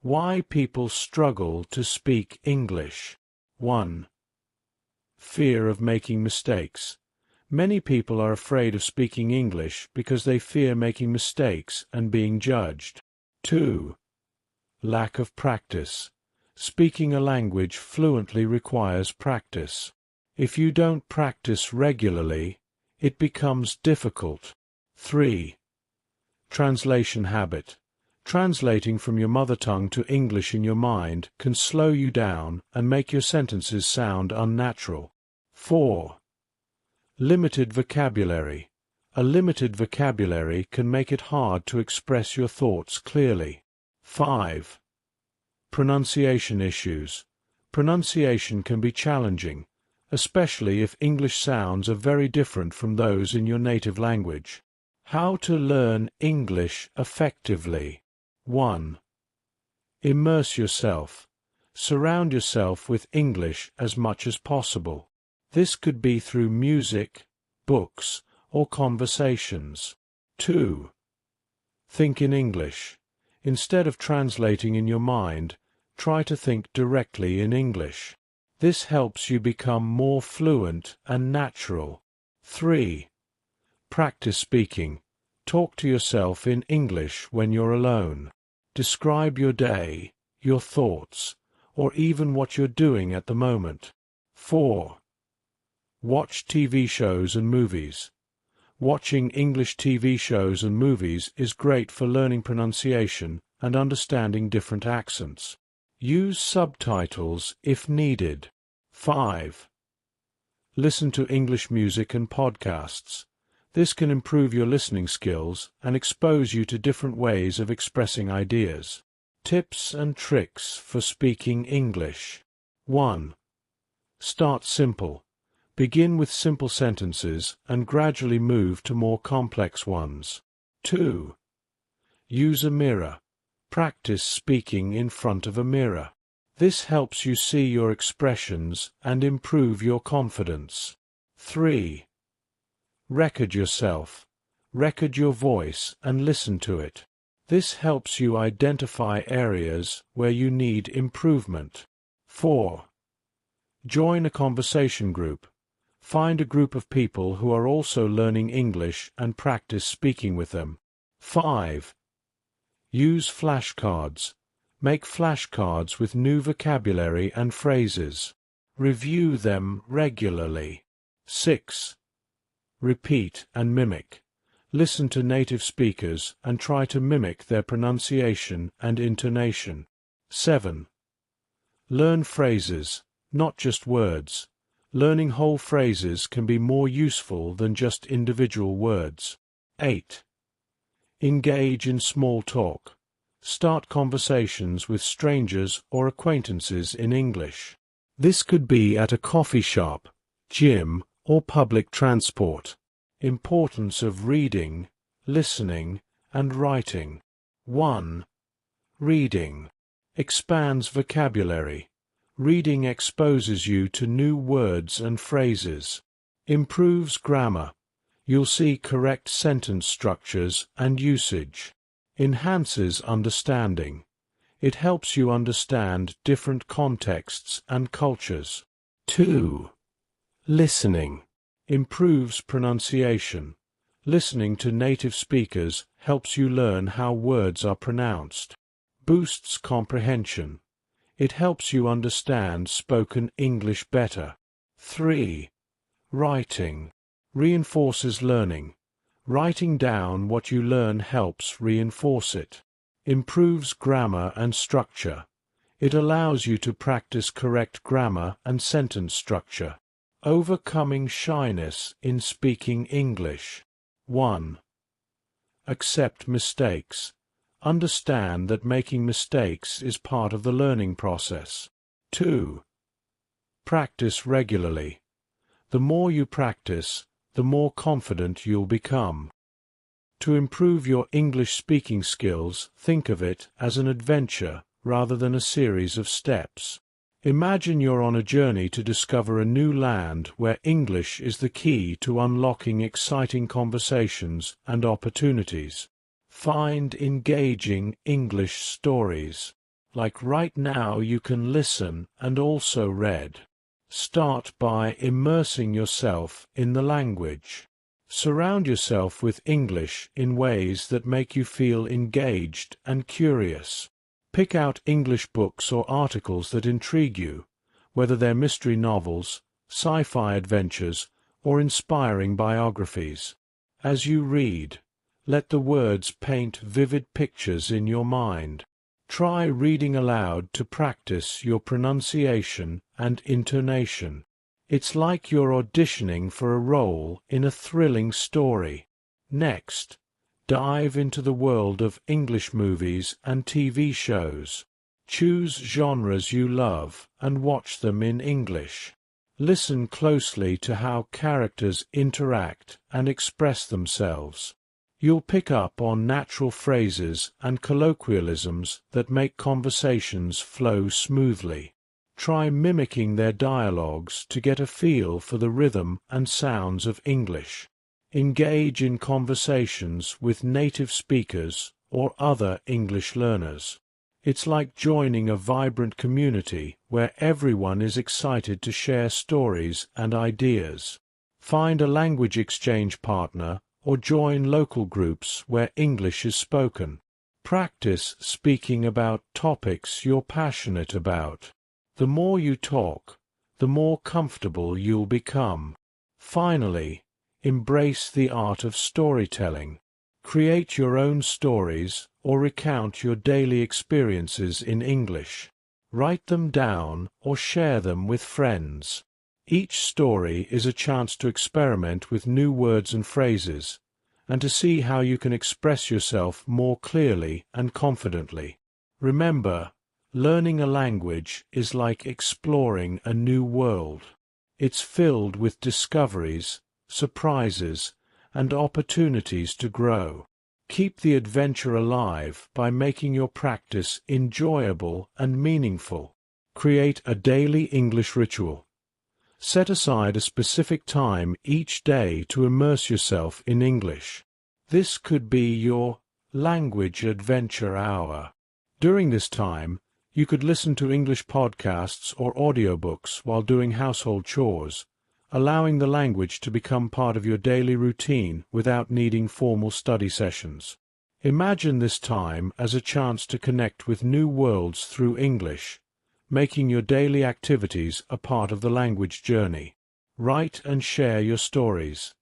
Why people struggle to speak English. 1. Fear of making mistakes. Many people are afraid of speaking English because they fear making mistakes and being judged. 2. Lack of practice. Speaking a language fluently requires practice. If you don't practice regularly, it becomes difficult. 3. Translation habit. Translating from your mother tongue to English in your mind can slow you down and make your sentences sound unnatural. 4. Limited vocabulary. A limited vocabulary can make it hard to express your thoughts clearly. 5. Pronunciation issues. Pronunciation can be challenging, especially if English sounds are very different from those in your native language. How to learn English effectively. 1. Immerse yourself. Surround yourself with English as much as possible. This could be through music, books, or conversations. 2. Think in English. Instead of translating in your mind, try to think directly in English. This helps you become more fluent and natural. 3. Practice speaking. Talk to yourself in English when you're alone. Describe your day, your thoughts, or even what you're doing at the moment. 4. Watch TV shows and movies. Watching English TV shows and movies is great for learning pronunciation and understanding different accents. Use subtitles if needed. 5. Listen to English music and podcasts. This can improve your listening skills and expose you to different ways of expressing ideas. Tips and tricks for speaking English. 1. Start simple. Begin with simple sentences and gradually move to more complex ones. 2. Use a mirror. Practice speaking in front of a mirror. This helps you see your expressions and improve your confidence. 3. Record yourself. Record your voice and listen to it. This helps you identify areas where you need improvement. 4. Join a conversation group. Find a group of people who are also learning English and practice speaking with them. 5. Use flashcards. Make flashcards with new vocabulary and phrases. Review them regularly. 6. Repeat and mimic. Listen to native speakers and try to mimic their pronunciation and intonation. 7. Learn phrases, not just words. Learning whole phrases can be more useful than just individual words. 8. Engage in small talk. Start conversations with strangers or acquaintances in English. This could be at a coffee shop, gym, or public transport. Importance of reading, listening, and writing. 1. Reading. Expands vocabulary. Reading exposes you to new words and phrases. Improves grammar. You'll see correct sentence structures and usage. Enhances understanding. It helps you understand different contexts and cultures. 2. Listening. Improves pronunciation. Listening to native speakers helps you learn how words are pronounced. Boosts comprehension. It helps you understand spoken English better. 3. Writing. Reinforces learning. Writing down what you learn helps reinforce it. Improves grammar and structure. It allows you to practice correct grammar and sentence structure. Overcoming shyness in speaking English. 1. Accept mistakes. Understand that making mistakes is part of the learning process. 2. Practice regularly. The more you practice, the more confident you'll become. To improve your English speaking skills, think of it as an adventure rather than a series of steps. Imagine you're on a journey to discover a new land where English is the key to unlocking exciting conversations and opportunities. Find engaging English stories. like right now you can listen and also read. Start by immersing yourself in the language. Surround yourself with English in ways that make you feel engaged and curious. Pick out English books or articles that intrigue you, whether they're mystery novels, sci-fi adventures, or inspiring biographies. As you read, let the words paint vivid pictures in your mind. Try reading aloud to practice your pronunciation and intonation. It's like you're auditioning for a role in a thrilling story. Next, dive into the world of English movies and TV shows. Choose genres you love and watch them in English. Listen closely to how characters interact and express themselves. You'll pick up on natural phrases and colloquialisms that make conversations flow smoothly. Try mimicking their dialogues to get a feel for the rhythm and sounds of English. Engage in conversations with native speakers or other English learners. It's like joining a vibrant community where everyone is excited to share stories and ideas. Find a language exchange partner or join local groups where English is spoken. Practice speaking about topics you're passionate about. The more you talk, the more comfortable you'll become. Finally, embrace the art of storytelling. Create your own stories or recount your daily experiences in English. Write them down or share them with friends. Each story is a chance to experiment with new words and phrases, and to see how you can express yourself more clearly and confidently. Remember, learning a language is like exploring a new world. It's filled with discoveries, surprises, and opportunities to grow. Keep the adventure alive by making your practice enjoyable and meaningful. Create a daily English ritual. Set aside a specific time each day to immerse yourself in English. This could be your language adventure hour. During this time, you could listen to English podcasts or audiobooks while doing household chores, allowing the language to become part of your daily routine without needing formal study sessions. Imagine this time as a chance to connect with new worlds through English, making your daily activities a part of the language journey. Write and share your stories.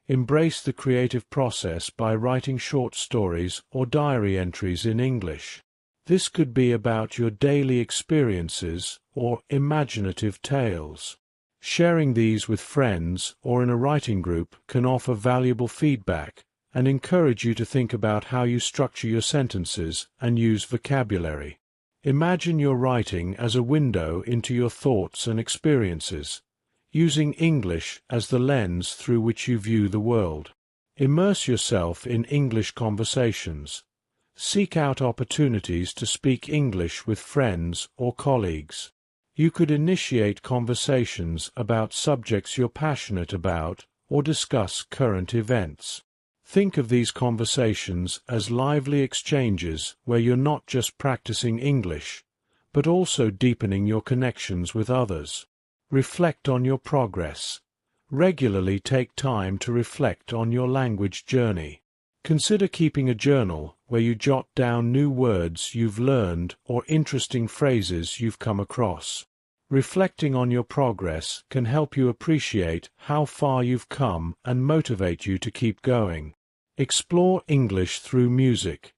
Embrace the creative process by writing short stories or diary entries in English. This could be about your daily experiences or imaginative tales. Sharing these with friends or in a writing group can offer valuable feedback and encourage you to think about how you structure your sentences and use vocabulary. Imagine your writing as a window into your thoughts and experiences, using English as the lens through which you view the world. Immerse yourself in English conversations. Seek out opportunities to speak English with friends or colleagues. You could initiate conversations about subjects you're passionate about or discuss current events. Think of these conversations as lively exchanges where you're not just practicing English, but also deepening your connections with others. Reflect on your progress. Regularly take time to reflect on your language journey. Consider keeping a journal where you jot down new words you've learned or interesting phrases you've come across. Reflecting on your progress can help you appreciate how far you've come and motivate you to keep going. Explore English through music.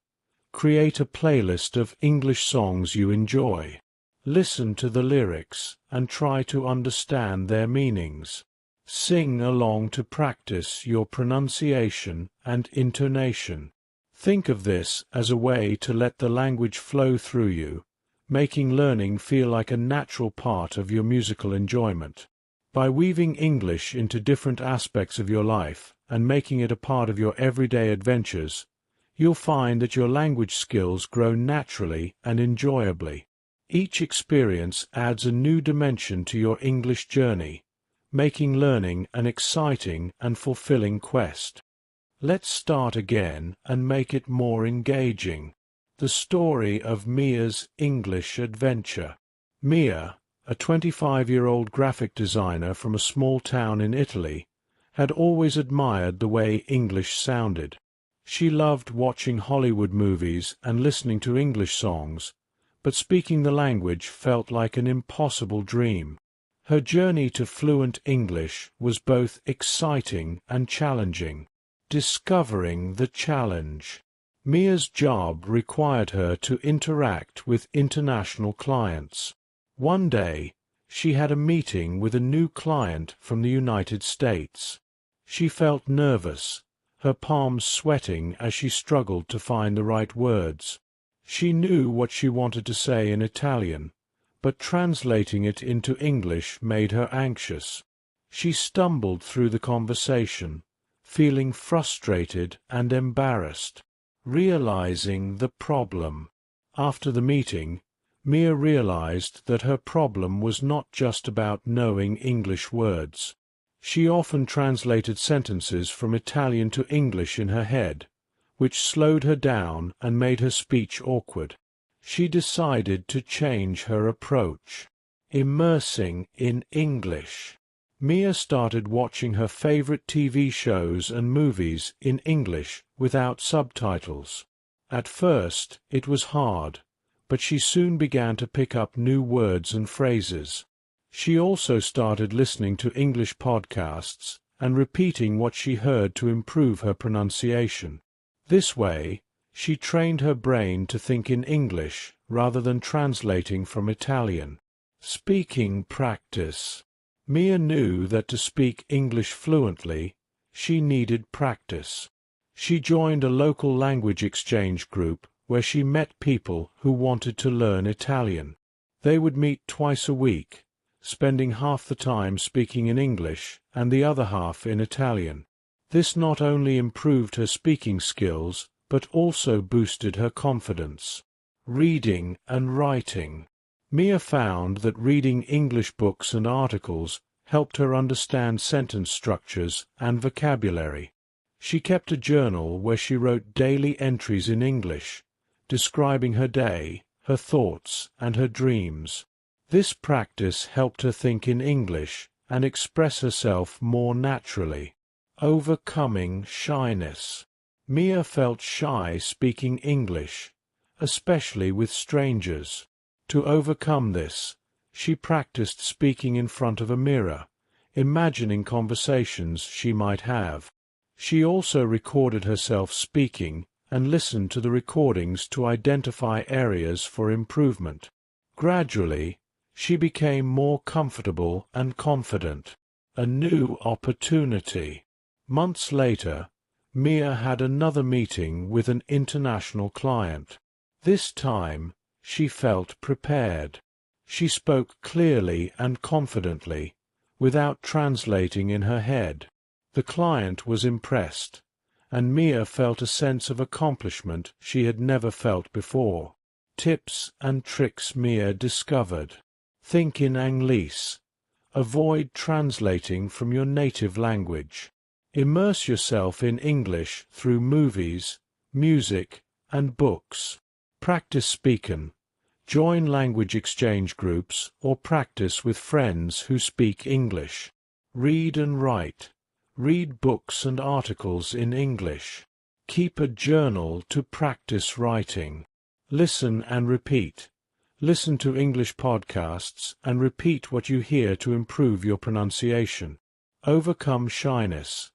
Create a playlist of English songs you enjoy. Listen to the lyrics and try to understand their meanings. Sing along to practice your pronunciation and intonation. Think of this as a way to let the language flow through you, making learning feel like a natural part of your musical enjoyment. By weaving English into different aspects of your life and making it a part of your everyday adventures, you'll find that your language skills grow naturally and enjoyably. Each experience adds a new dimension to your English journey, making learning an exciting and fulfilling quest. Let's start again and make it more engaging. The story of Mia's English adventure. Mia, a 25-year-old graphic designer from a small town in Italy, had always admired the way English sounded. She loved watching Hollywood movies and listening to English songs, but speaking the language felt like an impossible dream. Her journey to fluent English was both exciting and challenging. Discovering the challenge. Mia's job required her to interact with international clients. One day, she had a meeting with a new client from the United States. She felt nervous, her palms sweating as she struggled to find the right words. She knew what she wanted to say in Italian, but translating it into English made her anxious. She stumbled through the conversation, feeling frustrated and embarrassed. Realizing the problem. After the meeting, Mia realized that her problem was not just about knowing English words. She often translated sentences from Italian to English in her head, which slowed her down and made her speech awkward. She decided to change her approach. Immersing in English. Mia started watching her favorite TV shows and movies in English without subtitles. At first, it was hard, but she soon began to pick up new words and phrases. She also started listening to English podcasts and repeating what she heard to improve her pronunciation. This way, she trained her brain to think in English rather than translating from Italian. Speaking practice. Mia knew that to speak English fluently, she needed practice. She joined a local language exchange group where she met people who wanted to learn Italian. They would meet twice a week, spending half the time speaking in English and the other half in Italian. This not only improved her speaking skills, but also boosted her confidence. Reading and writing. Mia found that reading English books and articles helped her understand sentence structures and vocabulary. She kept a journal where she wrote daily entries in English, describing her day, her thoughts, and her dreams. This practice helped her think in English and express herself more naturally. Overcoming shyness. Mia felt shy speaking English, especially with strangers. To overcome this, she practiced speaking in front of a mirror, imagining conversations she might have. She also recorded herself speaking and listened to the recordings to identify areas for improvement. Gradually, she became more comfortable and confident. A new opportunity. Months later, Mia had another meeting with an international client. This time, she felt prepared. She spoke clearly and confidently, without translating in her head. The client was impressed, and Mia felt a sense of accomplishment she had never felt before. Tips and tricks Mia discovered. Think in Anglais. Avoid translating from your native language. Immerse yourself in English through movies, music, and books. Practice speaking. Join language exchange groups or practice with friends who speak English. Read and write. Read books and articles in English. Keep a journal to practice writing. Listen and repeat. Listen to English podcasts and repeat what you hear to improve your pronunciation. Overcome shyness.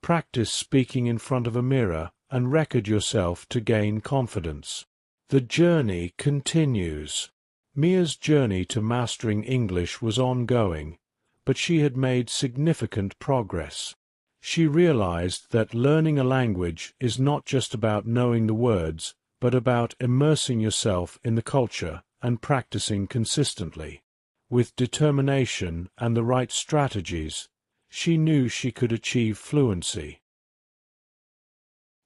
Practice speaking in front of a mirror and record yourself to gain confidence. The journey continues. Mia's journey to mastering English was ongoing, but she had made significant progress. She realized that learning a language is not just about knowing the words, but about immersing yourself in the culture and practicing consistently. With determination and the right strategies, she knew she could achieve fluency.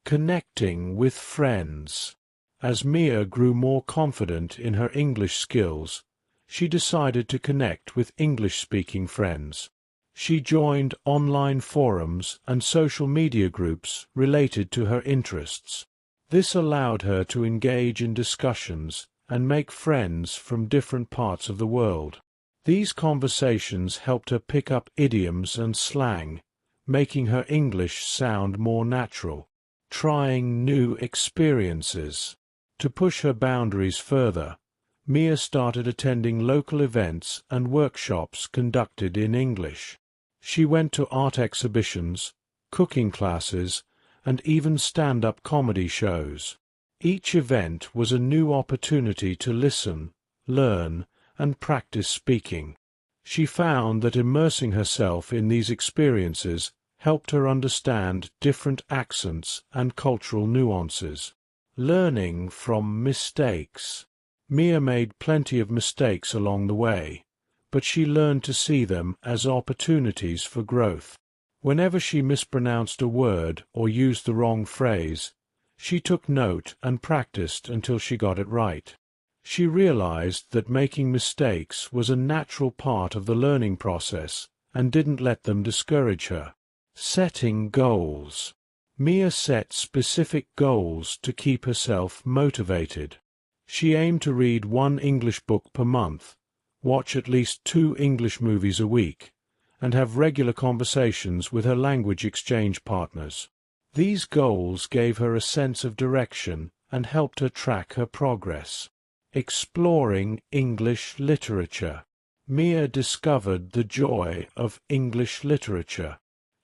Connecting with friends. As Mia grew more confident in her English skills, she decided to connect with English-speaking friends. She joined online forums and social media groups related to her interests. This allowed her to engage in discussions and make friends from different parts of the world. These conversations helped her pick up idioms and slang, making her English sound more natural. Trying new experiences. To push her boundaries further, Mia started attending local events and workshops conducted in English. She went to art exhibitions, cooking classes, and even stand-up comedy shows. Each event was a new opportunity to listen, learn, and practice speaking. She found that immersing herself in these experiences helped her understand different accents and cultural nuances. Learning from mistakes. Mia made plenty of mistakes along the way, but she learned to see them as opportunities for growth. Whenever she mispronounced a word or used the wrong phrase, she took note and practiced until she got it right. She realized that making mistakes was a natural part of the learning process and didn't let them discourage her. Setting goals. Mia set specific goals to keep herself motivated. She aimed to read 1 English book per month, watch at least 2 English movies a week, and have regular conversations with her language exchange partners. These goals gave her a sense of direction and helped her track her progress. Exploring English literature. Mia discovered the joy of English literature.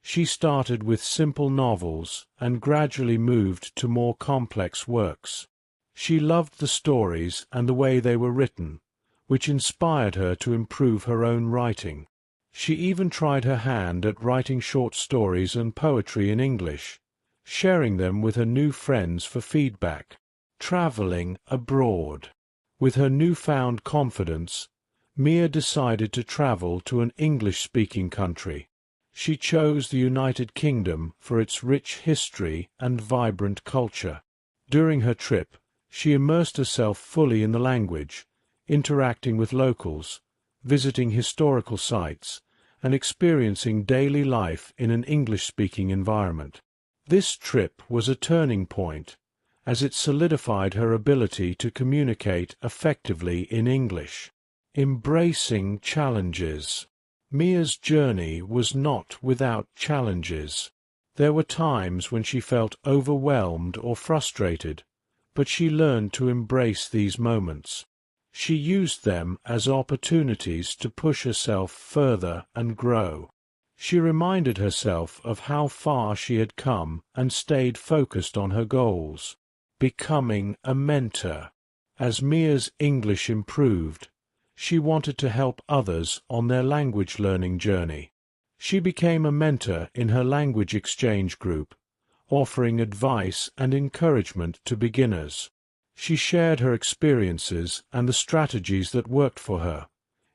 She started with simple novels and gradually moved to more complex works. She loved the stories and the way they were written, which inspired her to improve her own writing. She even tried her hand at writing short stories and poetry in English, sharing them with her new friends for feedback. Traveling abroad. With her newfound confidence, Mia decided to travel to an English-speaking country. She chose the United Kingdom for its rich history and vibrant culture. During her trip, she immersed herself fully in the language, interacting with locals, visiting historical sites, and experiencing daily life in an English-speaking environment. This trip was a turning point, as it solidified her ability to communicate effectively in English. Embracing challenges. Mia's journey was not without challenges. There were times when she felt overwhelmed or frustrated, but she learned to embrace these moments. She used them as opportunities to push herself further and grow. She reminded herself of how far she had come and stayed focused on her goals. Becoming a mentor. As Mia's English improved, she wanted to help others on their language learning journey. She became a mentor in her language exchange group, offering advice and encouragement to beginners. She shared her experiences and the strategies that worked for her,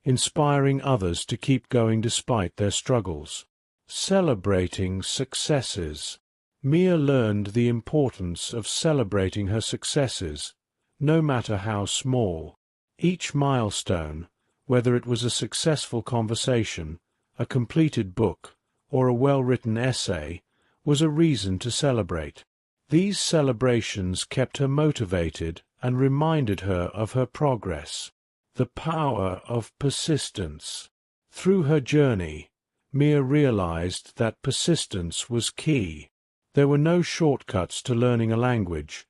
inspiring others to keep going despite their struggles. Celebrating successes. Mia learned the importance of celebrating her successes, no matter how small. Each milestone, whether it was a successful conversation, a completed book, or a well-written essay, was a reason to celebrate. These celebrations kept her motivated and reminded her of her progress. The power of persistence. Through her journey, Mia realized that persistence was key. There were no shortcuts to learning a language,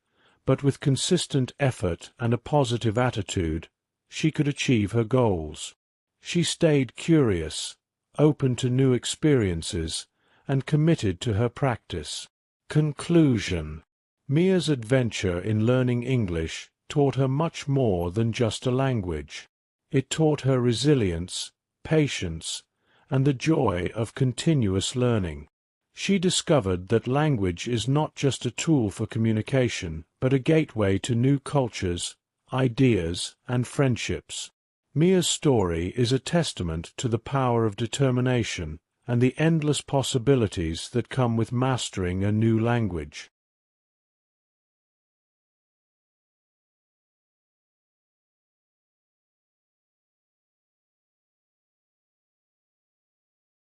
but with consistent effort and a positive attitude, she could achieve her goals. She stayed curious, open to new experiences, and committed to her practice. Conclusion. Mia's adventure in learning English taught her much more than just a language. It taught her resilience, patience, and the joy of continuous learning. She discovered that language is not just a tool for communication, but a gateway to new cultures, ideas, and friendships. Mia's story is a testament to the power of determination and the endless possibilities that come with mastering a new language.